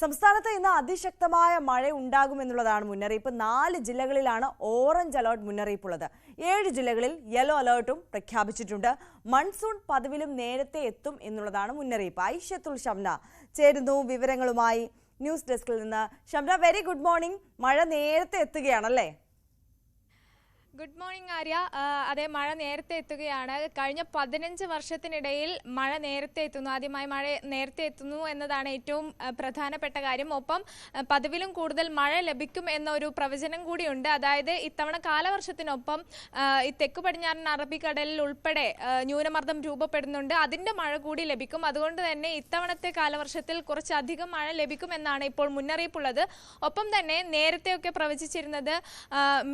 സംസ്ഥാനത്ത് ഇന്ന് അതിശക്തമായ മഴ ഉണ്ടാകുമെന്നുള്ളതാണ് മുന്നറിയിപ്പ്. 4 ജില്ലകളിലാണ് ഓറഞ്ച് അലർട്ട് മുന്നറിയിപ്പുള്ളത്. 7 ജില്ലകളിൽ യെല്ലോ അലർട്ടും പ്രഖ്യാപിച്ചിട്ടുണ്ട്. മൺസൂൺ പതിവിലും നേരത്തെ എത്തും എന്നുള്ളതാണ് മുന്നറിയിപ്പ്. ഐഷത്തുൽ ഷംന ചേരുന്നു വിവരങ്ങളുമായി ന്യൂസ് ഡെസ്കിൽ നിന്ന്. Shamna, very good morning. മഴ നേരത്തെ എത്തുകയാണല്ലേ? Good morning Arya. അതെ, മഴ നേരത്തെ എത്തുകയാണ്. കഴിഞ്ഞ 15 വർഷത്തിനിടയിൽ മഴ നേരത്തെ എത്തുന്നു. ആദ്യമായി മഴ നേരത്തെ എത്തുന്നു എന്നതാണ് ഏറ്റവും പ്രധാനപ്പെട്ട കാര്യം. ഒപ്പം പതിവിലും കൂടുതൽ മഴ ലഭിക്കും എന്നൊരു പ്രവചനം കൂടിയുണ്ട്. അതായത് ഇത്തവണ കാലവർഷത്തിനൊപ്പം ഈ തെക്കു പടിഞ്ഞാറൻ അറബിക്കടലിൽ ഉൾപ്പെടെ ന്യൂനമർദ്ദം രൂപപ്പെടുന്നുണ്ട്. അതിന്റെ മഴ കൂടി ലഭിക്കും. അതുകൊണ്ട് തന്നെ ഇത്തവണത്തെ കാലവർഷത്തിൽ കുറച്ചധികം മഴ ലഭിക്കുമെന്നാണ് ഇപ്പോൾ മുന്നറിയിപ്പുള്ളത്. ഒപ്പം തന്നെ നേരത്തെയൊക്കെ പ്രവചിച്ചിരുന്നത്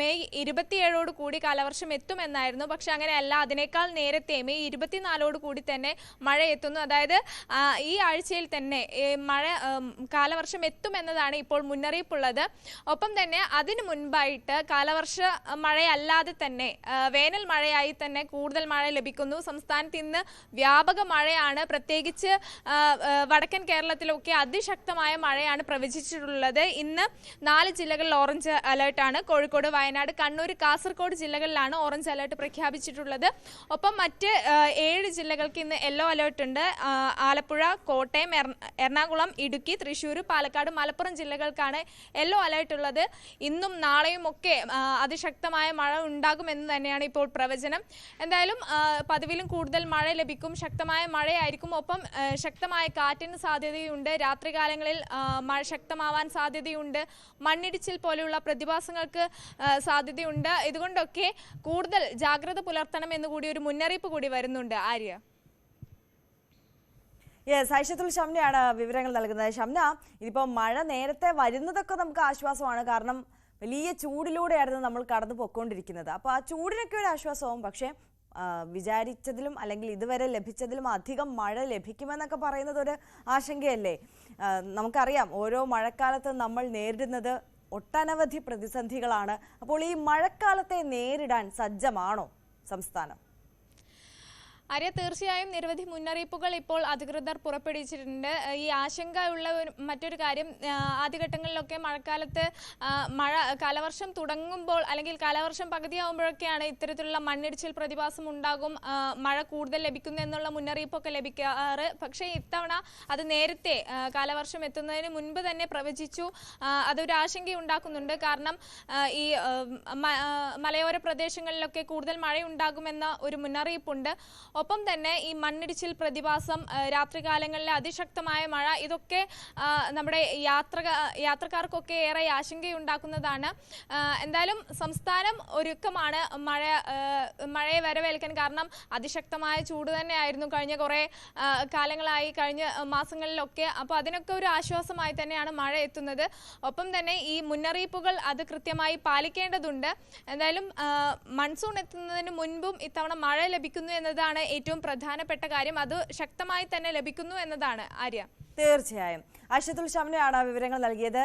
മെയ് 27 കൂടി കാലവർഷം എത്തുമെന്നായിരുന്നു. പക്ഷെ അങ്ങനെയല്ല, അതിനേക്കാൾ നേരത്തെ മെയ് 24 കൂടി തന്നെ മഴ എത്തുന്നു. അതായത് ഈ ആഴ്ചയിൽ തന്നെ മഴ കാലവർഷം എത്തുമെന്നതാണ് ഇപ്പോൾ മുന്നറിയിപ്പുള്ളത്. ഒപ്പം തന്നെ അതിനു മുൻപായിട്ട് കാലവർഷ മഴയല്ലാതെ തന്നെ വേനൽ മഴയായി തന്നെ കൂടുതൽ മഴ ലഭിക്കുന്നു. സംസ്ഥാനത്ത് ഇന്ന് വ്യാപക മഴയാണ്. പ്രത്യേകിച്ച് വടക്കൻ കേരളത്തിലൊക്കെ അതിശക്തമായ മഴയാണ് പ്രവചിച്ചിട്ടുള്ളത്. ഇന്ന് 4 ജില്ലകളിൽ ഓറഞ്ച് അലേർട്ടാണ്. കോഴിക്കോട്, വയനാട്, കണ്ണൂർ, കാസർഗോഡ് ജില്ലകളിലാണ് ഓറഞ്ച് അലേർട്ട് പ്രഖ്യാപിച്ചിട്ടുള്ളത്. ഒപ്പം മറ്റ് 7 ജില്ലകൾക്ക് ഇന്ന് യെല്ലോ അലേർട്ട് ഉണ്ട്. ആലപ്പുഴ, കോട്ടയം, എറണാകുളം, ഇടുക്കി, തൃശ്ശൂർ, പാലക്കാട്, മലപ്പുറം ജില്ലകൾക്കാണ് യെല്ലോ അലേർട്ട് ഉള്ളത്. ഇന്നും നാളെയും ഒക്കെ അതിശക്തമായ മഴ ഉണ്ടാകുമെന്ന് തന്നെയാണ് ഇപ്പോൾ പ്രവചനം. എന്തായാലും പതിവിലും കൂടുതൽ മഴ ലഭിക്കും. ശക്തമായ മഴയായിരിക്കും. ഒപ്പം ശക്തമായ കാറ്റിന് സാധ്യതയുണ്ട്. രാത്രികാലങ്ങളിൽ മഴ ശക്തമാവാൻ സാധ്യതയുണ്ട്. മണ്ണിടിച്ചിൽ പോലെയുള്ള പ്രതിഭാസങ്ങൾക്ക് സാധ്യതയുണ്ട്. ഇതുകൊണ്ടൊക്കെ കൂടുതൽ ജാഗ്രത പുലർത്തണം എന്ന് കൂടി ഒരു മുന്നറിയിപ്പ് കൂടി വരുന്നുണ്ട്. ആര്യ, ഐഷത്തുൽ ഷംനയാണ് വിവരങ്ങൾ നൽകുന്നത്. ഷംന, ഇതിപ്പോൾ മഴ നേരത്തെ വരുന്നതൊക്കെ നമുക്ക് ആശ്വാസമാണ്. കാരണം വലിയ ചൂടിലൂടെയായിരുന്നു നമ്മൾ കടന്നു പോയിക്കൊണ്ടിരിക്കുന്നത്. അപ്പോൾ ആ ചൂടിനൊക്കെ ഒരു ആശ്വാസവും. പക്ഷേ വിചാരിച്ചതിലും അല്ലെങ്കിൽ ഇതുവരെ ലഭിച്ചതിലും അധികം മഴ ലഭിക്കുമെന്നൊക്കെ പറയുന്നത് ഒരു ആശങ്കയല്ലേ? നമുക്കറിയാം, ഓരോ കാലത്ത് നമ്മൾ നേരിടുന്നത് ഒട്ടനവധി പ്രതിസന്ധികളാണ്. അപ്പോൾ ഈ മഴക്കാലത്തെ നേരിടാൻ സജ്ജമാണോ സംസ്ഥാനം? ആര്യ, തീർച്ചയായും നിരവധി മുന്നറിയിപ്പുകൾ ഇപ്പോൾ അധികൃതർ പുറപ്പെടുവിച്ചിട്ടുണ്ട്. ഈ ആശങ്കയുള്ള മറ്റൊരു കാര്യം, ആദ്യഘട്ടങ്ങളിലൊക്കെ മഴക്കാലത്ത് കാലവർഷം തുടങ്ങുമ്പോൾ അല്ലെങ്കിൽ കാലവർഷം പകുതിയാകുമ്പോഴൊക്കെയാണ് ഇത്തരത്തിലുള്ള മണ്ണിടിച്ചിൽ പ്രതിഭാസം ഉണ്ടാകും, മഴ കൂടുതൽ ലഭിക്കുന്നു എന്നുള്ള മുന്നറിയിപ്പൊക്കെ ലഭിക്കാറ്. പക്ഷേ ഇത്തവണ അത് നേരത്തെ കാലവർഷം എത്തുന്നതിന് മുൻപ് തന്നെ പ്രവചിച്ചു. അതൊരു ആശങ്കയുണ്ടാക്കുന്നുണ്ട്. കാരണം ഈ മലയോര പ്രദേശങ്ങളിലൊക്കെ കൂടുതൽ മഴയുണ്ടാകുമെന്ന ഒരു മുന്നറിയിപ്പുണ്ട്. ഒപ്പം തന്നെ ഈ മണ്ണിടിച്ചിൽ പ്രതിഭാസം, രാത്രികാലങ്ങളിലെ അതിശക്തമായ മഴ, ഇതൊക്കെ നമ്മുടെ യാത്രക്കാർക്കൊക്കെ ഏറെ ആശങ്കയുണ്ടാക്കുന്നതാണ്. എന്തായാലും സംസ്ഥാനം ഒരുക്കമാണ് മഴയെ വരവേൽക്കാൻ. കാരണം അതിശക്തമായ ചൂട് തന്നെയായിരുന്നു കഴിഞ്ഞ കുറേ കാലങ്ങളായി, കഴിഞ്ഞ മാസങ്ങളിലൊക്കെ. അപ്പോൾ അതിനൊക്കെ ഒരു ആശ്വാസമായി തന്നെയാണ് മഴ എത്തുന്നത്. ഒപ്പം തന്നെ ഈ മുന്നറിയിപ്പുകൾ അത് കൃത്യമായി പാലിക്കേണ്ടതുണ്ട്. എന്തായാലും മൺസൂൺ എത്തുന്നതിന് മുൻപും ഇത്തവണ മഴ ലഭിക്കുന്നു എന്നതാണ് ഏറ്റവും പ്രധാനപ്പെട്ട കാര്യം. അത് ശക്തമായി തന്നെ ലഭിക്കുന്നു എന്നതാണ്. ആര്യ, തീർച്ചയായും ഐഷത്തുൽ ഷംനയാണ് വിവരങ്ങൾ നൽകിയത്.